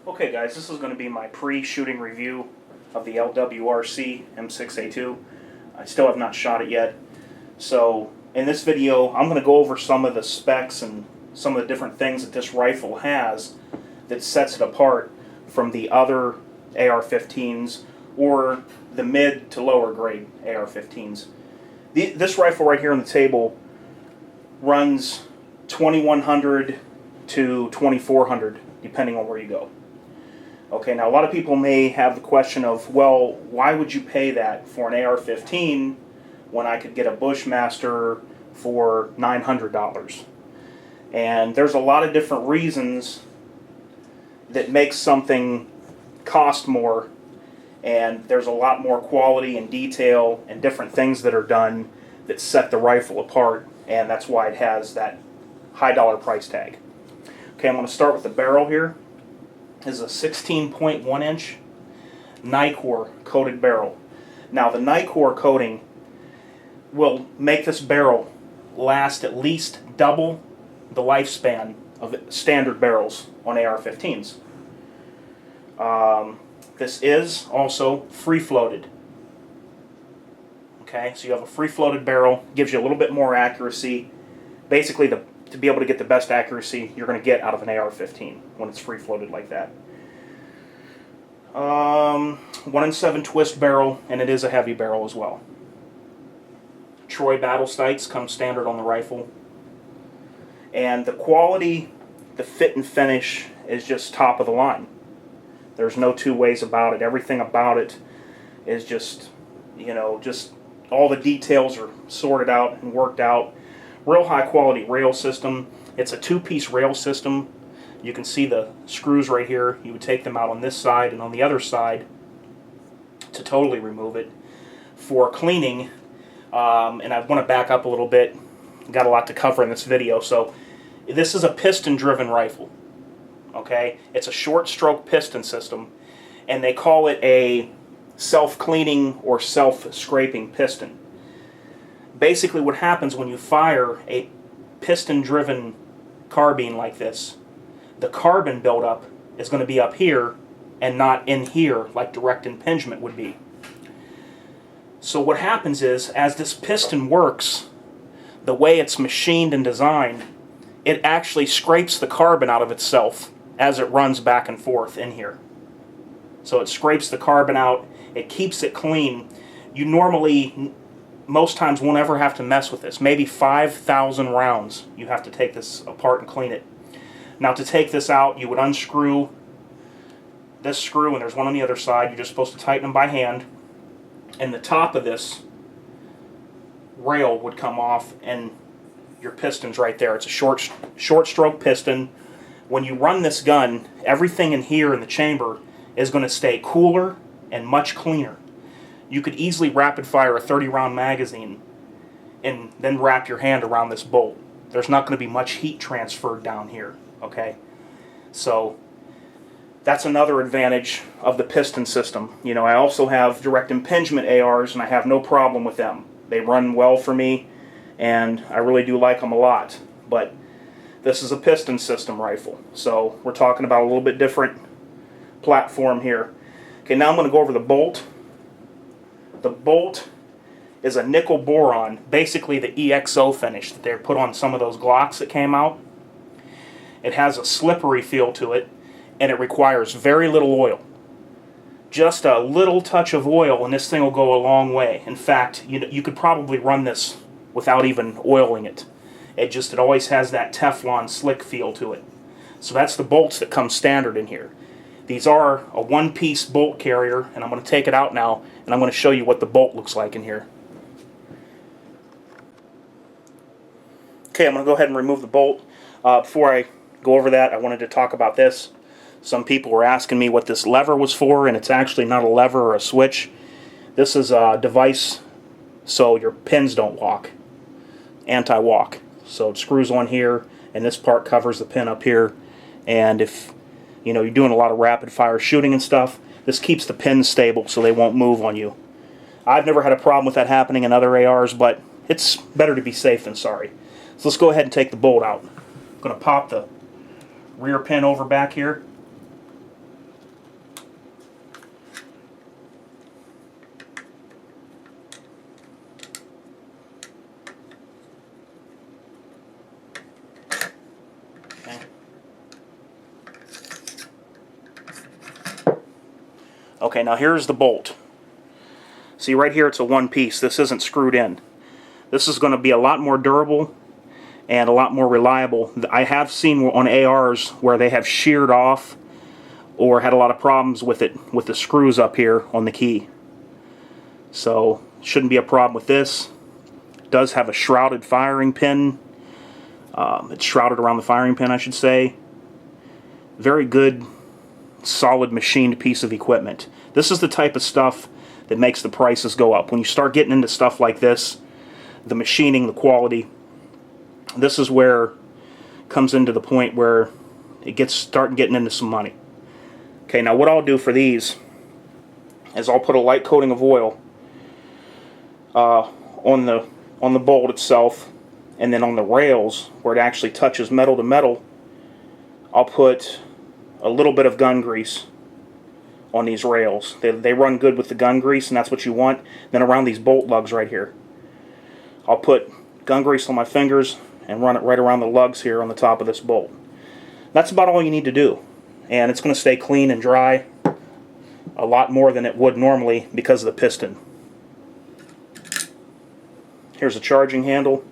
Okay guys, this is going to be my pre-shooting review of the LWRC M6A2. I still have not shot it yet. So in this video I'm going to go over some of the specs and some of the different things that this rifle has that sets it apart from the other AR-15s or the mid to lower grade AR-15s. This rifle right here on the table runs 2100 to 2400 depending on where you go. Okay, now a lot of people may have the question of, well, why would you pay that for an AR-15 when I could get a Bushmaster for $900? And there's a lot of different reasons that make something cost more, and there's a lot more quality and detail and different things that are done that set the rifle apart, and that's why it has that high dollar price tag. Okay, I'm going to start with the barrel here. This is a 16.1 inch Nicor coated barrel. Now the Nicor coating will make this barrel last at least double the lifespan of standard barrels on AR-15s. This is also free floated. Okay, so you have a free floated barrel, gives you a little bit more accuracy. Basically, to be able to get the best accuracy you're going to get out of an AR-15 when it's free floated like that. 1-in-7 twist barrel, and it is a heavy barrel as well. Troy battle sights come standard on the rifle. And the quality, the fit and finish is just top of the line. There's no two ways about it. Everything about it is just, just all the details are sorted out and worked out. Real high quality rail system. It's a two-piece rail system. You can see the screws right here. You would take them out on this side and on the other side to totally remove it. For cleaning, and I want to back up a little bit, got a lot to cover in this video, so this is a piston-driven rifle. Okay, it's a short-stroke piston system, and they call it a self-cleaning or self-scraping piston. Basically what happens when you fire a piston-driven carbine like this, the carbon buildup is going to be up here and not in here like direct impingement would be. So what happens is, as this piston works, the way it's machined and designed, it actually scrapes the carbon out of itself as it runs back and forth in here. So it scrapes the carbon out, it keeps it clean. You normally, most times, won't ever have to mess with this. Maybe 5,000 rounds you have to take this apart and clean it. Now to take this out, you would unscrew this screw, and there's one on the other side. You're just supposed to tighten them by hand. And the top of this rail would come off, and your piston's right there. It's a short stroke piston. When you run this gun, everything in here in the chamber is going to stay cooler and much cleaner. You could easily rapid fire a 30-round magazine and then wrap your hand around this bolt. There's not going to be much heat transferred down here. Okay, so that's another advantage of the piston system. I also have direct impingement ARs, and I have no problem with them. They run well for me, and I really do like them a lot. But this is a piston system rifle, so we're talking about a little bit different platform here. Okay, now I'm going to go over the bolt. The bolt is a nickel boron, basically the EXO finish that they put on some of those Glocks that came out. It has a slippery feel to it, and it requires very little oil. Just a little touch of oil and this thing will go a long way. In fact, you could probably run this without even oiling it. It always has that Teflon slick feel to it. So that's the bolts that come standard in here. These are a one-piece bolt carrier, and I'm going to take it out now, and I'm going to show you what the bolt looks like in here. Okay, I'm going to go ahead and remove the bolt. Before I go over that, I wanted to talk about this. Some people were asking me what this lever was for, and it's actually not a lever or a switch. This is a device so your pins don't walk. Anti-walk. So it screws on here, and this part covers the pin up here. And if you're doing a lot of rapid fire shooting and stuff, this keeps the pins stable so they won't move on you. I've never had a problem with that happening in other ARs, but it's better to be safe than sorry. So let's go ahead and take the bolt out. I'm going to pop the rear pin over back here. Okay, now here's the bolt. See right here, it's a one piece. This isn't screwed in. This is going to be a lot more durable and a lot more reliable. I have seen on ARs where they have sheared off or had a lot of problems with it, with the screws up here on the key. So shouldn't be a problem with this. It does have a shrouded firing pin. It's shrouded around the firing pin, I should say. Very good, solid machined piece of equipment. This is the type of stuff that makes the prices go up. When you start getting into stuff like this, the machining, the quality, this is where it comes into the point where it gets starting getting into some money. Okay, now what I'll do for these is I'll put a light coating of oil on the bolt itself, and then on the rails where it actually touches metal to metal, I'll put a little bit of gun grease on these rails. They run good with the gun grease, and that's what you want. Then around these bolt lugs right here, I'll put gun grease on my fingers and run it right around the lugs here on the top of this bolt. That's about all you need to do, and it's going to stay clean and dry a lot more than it would normally because of the piston. Here's a charging handle.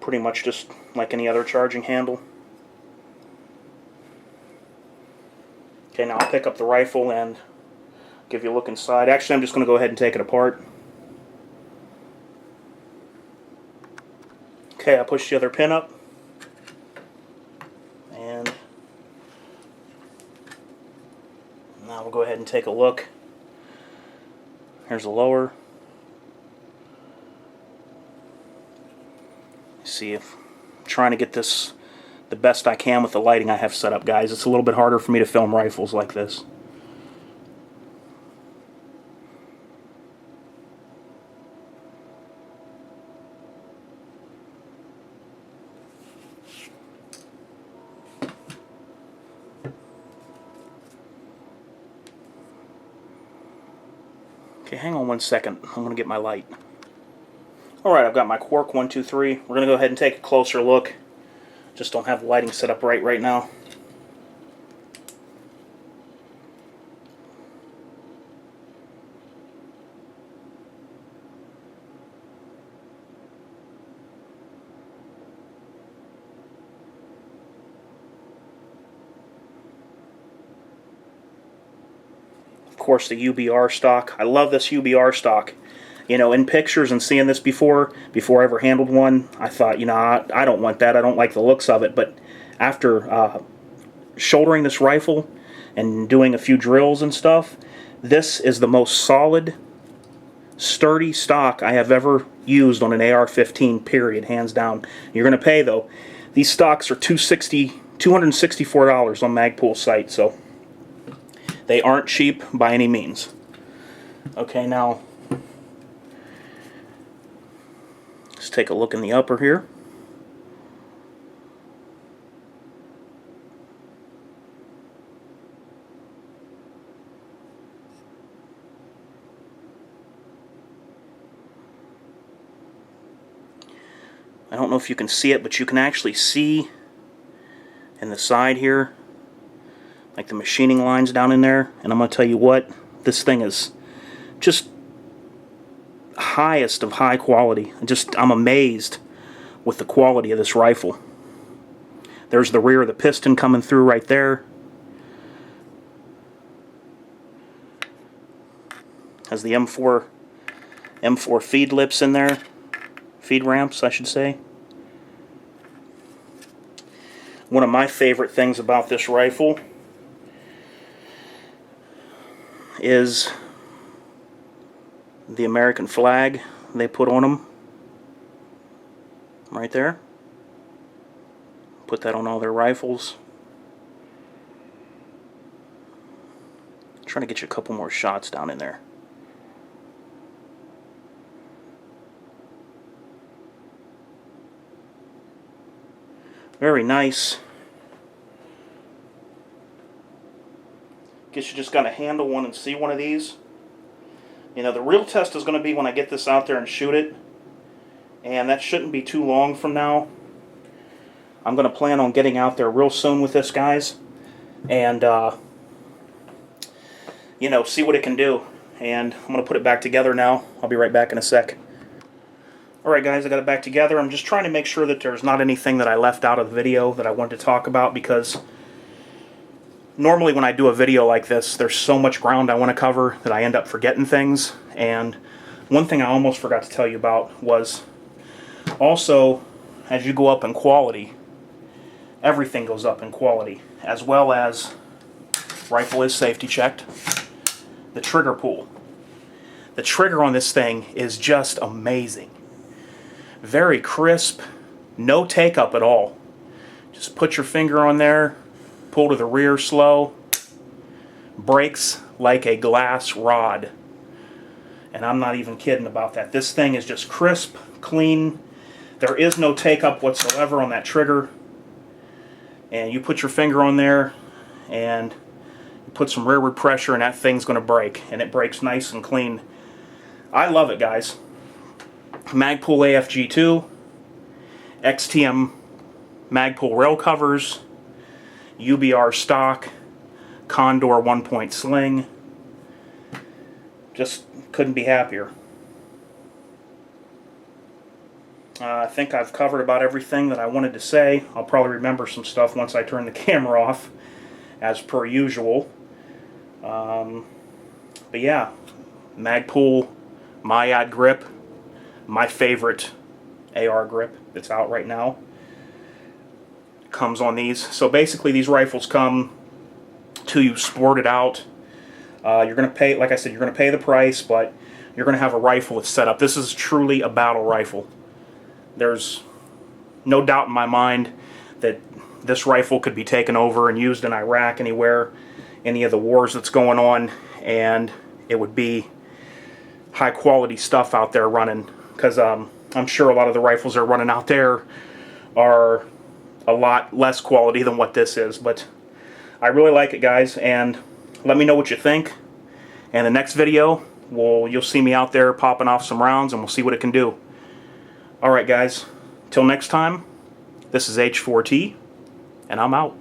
Pretty much just like any other charging handle. Okay, now I'll pick up the rifle and give you a look inside. Actually, I'm just going to go ahead and take it apart. Okay, I pushed the other pin up. And now we'll go ahead and take a look. Here's the lower. See if I'm trying to get this the best I can with the lighting I have set up, guys. It's a little bit harder for me to film rifles like this. Okay, hang on one second. I'm going to get my light. Alright, I've got my Quark 123. We're going to go ahead and take a closer look. Just don't have the lighting set up right now. Of course, the UBR stock. I love this UBR stock. You know, in pictures and seeing this before I ever handled one, I thought, you know, I don't want that. I don't like the looks of it. But after shouldering this rifle and doing a few drills and stuff, this is the most solid, sturdy stock I have ever used on an AR-15, period, hands down. You're going to pay, though. These stocks are $264 on Magpool's site, so they aren't cheap by any means. Okay, now let's take a look in the upper here. I don't know if you can see it, but you can actually see in the side here, like the machining lines down in there. And I'm going to tell you what, this thing is just highest of high quality. I'm amazed with the quality of this rifle. There's the rear of the piston coming through right there. Has the M4 feed lips in there. Feed ramps, I should say. One of my favorite things about this rifle is the American flag they put on them right there. Put that on all their rifles. Trying to get you a couple more shots down in there. Very nice. Guess you just got to handle one and see one of these. You know, the real test is going to be when I get this out there and shoot it. And that shouldn't be too long from now. I'm going to plan on getting out there real soon with this, guys. and you know, see what it can do. And I'm going to put it back together now. I'll be right back in a sec. Alright guys, I got it back together. I'm just trying to make sure that there's not anything that I left out of the video that I wanted to talk about, because normally when I do a video like this, there's so much ground I want to cover that I end up forgetting things. And one thing I almost forgot to tell you about was also, as you go up in quality, everything goes up in quality, as well as rifle is safety checked. The trigger pull. The trigger on this thing is just amazing. Very crisp, no take up at all. Just put your finger on there, pull to the rear slow, breaks like a glass rod. And I'm not even kidding about that. This thing is just crisp, clean. There is no take up whatsoever on that trigger. And you put your finger on there and you put some rearward pressure and that thing's going to break. And it breaks nice and clean. I love it, guys. Magpul AFG2, XTM Magpul rail covers, UBR stock, Condor 1-point sling. Just couldn't be happier. I think I've covered about everything that I wanted to say. I'll probably remember some stuff once I turn the camera off, as per usual. But yeah, Magpul Myad grip. My favorite AR grip that's out right now comes on these. So basically these rifles come to you sported out. You're going to pay, like I said, you're going to pay the price, but you're going to have a rifle that's set up. This is truly a battle rifle. There's no doubt in my mind that this rifle could be taken over and used in Iraq, anywhere, any of the wars that's going on, and it would be high quality stuff out there running. Because I'm sure a lot of the rifles that are running out there are a lot less quality than what this is. But I really like it, guys, and let me know what you think. And the next video, you'll see me out there popping off some rounds, and we'll see what it can do. Alright guys, till next time, this is H4T, and I'm out.